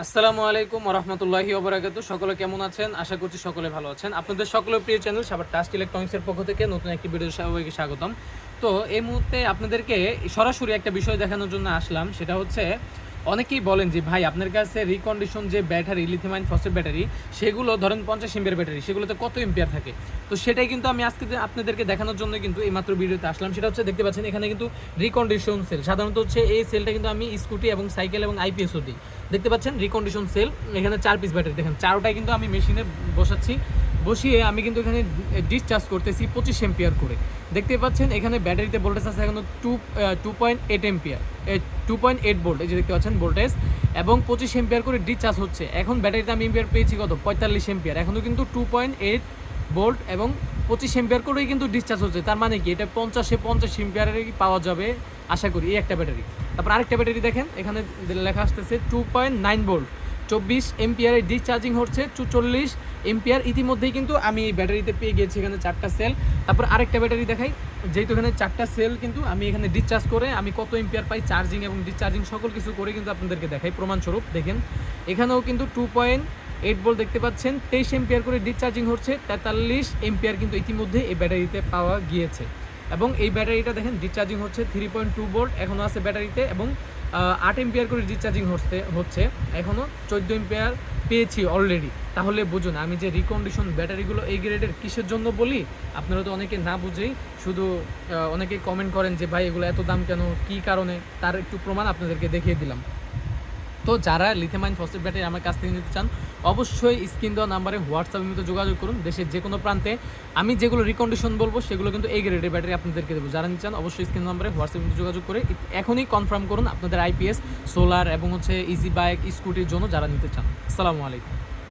আসসালামু আলাইকুম রহমতুল্লাহি ওবরাকাতু। সকলে কেমন আছেন? আশা করছি সকলে ভালো আছেন। আপনাদের সকলের প্রিয় চ্যানেল সাবার টাস্ট ইলেকট্রনিক্সের পক্ষ থেকে নতুন একটি ভিডিও সবাইকে স্বাগতম। তো এই মুহূর্তে আপনাদেরকে সরাসরি একটা বিষয় দেখানোর জন্য আসলাম। সেটা হচ্ছে অনেকেই বলেন যে ভাই আপনার কাছে রিকন্ডিশন যে battery lithium ion phosphate battery সেগুলো ধরেন 50 এমপিয়ার ব্যাটারি, সেগুলোতে কত এমপিয়ার থাকে। তো সেটাই কিন্তু আমি আজকে আপনাদেরকে দেখানোর জন্য কিন্তু এইমাত্র ভিডিওতে আসলাম। সেটা হচ্ছে দেখতে পাচ্ছেন এখানে কিন্তু রিকন্ডিশন সেল, সাধারণত হচ্ছে এই সেলটা কিন্তু আমি স্কুটি এবং সাইকেল এবং আইপিএসও দিই। দেখতে পাচ্ছেন রিকন্ডিশন সেল, এখানে 4 পিস ব্যাটারি দেখেন, চারোটাই কিন্তু আমি মেশিনে বসাচ্ছি। বসিয়ে আমি কিন্তু এখানে ডিসচার্জ করতেছি 25 এমপিয়ার করে। দেখতে পাচ্ছেন এখানে ব্যাটারিতে ভোল্টেজ আছে এখন 2.8 এমপিয়ার, 2.8 ভোল্ট, এই যে দেখতে পাচ্ছেন ভোল্টেজ, এবং 25 এমপিয়ার করে ডিসচার্জ হচ্ছে। এখন ব্যাটারিতে আমি এমপিয়ার পেয়েছি কত, 45 এমপিয়ার। এখনও কিন্তু 2.8 ভোল্ট এবং 25 এমপিয়ার করেই কিন্তু ডিসচার্জ হচ্ছে। তার মানে কি এটা 50 এমপিয়ারেরই পাওয়া যাবে আশা করি এই একটা ব্যাটারি। তারপর আরেকটা ব্যাটারি দেখেন, এখানে লেখা আসতেছে 2.9 ভোল্ট, 24 এমপিয়ারে ডিসচার্জিং হচ্ছে 44 এমপিয়ার। ইতিমধ্যেই কিন্তু আমি এই ব্যাটারিতে পেয়ে গিয়েছি এখানে 4টা সেল। তারপর আরেকটা ব্যাটারি দেখাই, যেহেতু এখানে 4টা সেল কিন্তু আমি এখানে ডিসচার্জ করে আমি কত এমপিয়ার পাই, চার্জিং এবং ডিসচার্জিং সকল কিছু করে কিন্তু আপনাদেরকে দেখাই প্রমাণস্বরূপ। দেখেন এখানেও কিন্তু 2.8 ভোল্ট দেখতে পাচ্ছেন, 23 এমপিয়ার করে ডিসচার্জিং হচ্ছে, 43 এমপিয়ার কিন্তু ইতিমধ্যে এই ব্যাটারিতে পাওয়া গিয়েছে। এবং এই ব্যাটারিটা দেখেন ডিসচার্জিং হচ্ছে 3.2 ভোল্ট এখনও আছে ব্যাটারিতে, এবং 8 এমপিয়ার করে ডিসচার্জিং হচ্ছে এখনও 14 এমপিয়ার পেয়েছি অলরেডি। তাহলে বুঝুন আমি যে রিকন্ডিশন ব্যাটারিগুলো এই গ্রেডের কিসের জন্য বলি। আপনারা তো অনেকে না বুঝেই শুধু অনেকেই কমেন্ট করেন যে ভাই এগুলো এত দাম কেন, কী কারণে, তার একটু প্রমাণ আপনাদেরকে দেখিয়ে দিলাম। তো যারা লিথিয়াম আয়ন ফসফেট ব্যাটারি আমার কাছ থেকে নিতে চান অবশ্যই স্ক্রিন দেওয়া নাম্বারে হোয়াটসঅ্যাপের মধ্যে যোগাযোগ করুন। দেশের যে কোনো প্রান্তে আমি যেগুলো রিকন্ডিশন বলবো সেগুলো কিন্তু এই গ্রেডের ব্যাটারি আপনাদেরকে দেবো। যারা নিতে চান অবশ্যই স্ক্রিন নাম্বারে হোয়াটসঅ্যাপের মধ্যে যোগাযোগ করে এখনই কনফার্ম করুন আপনাদের আইপিএস, সোলার এবং হচ্ছে ইজি বাইক, স্কুটির জন্য যারা নিতে চান। আসসালামু আলাইকুম।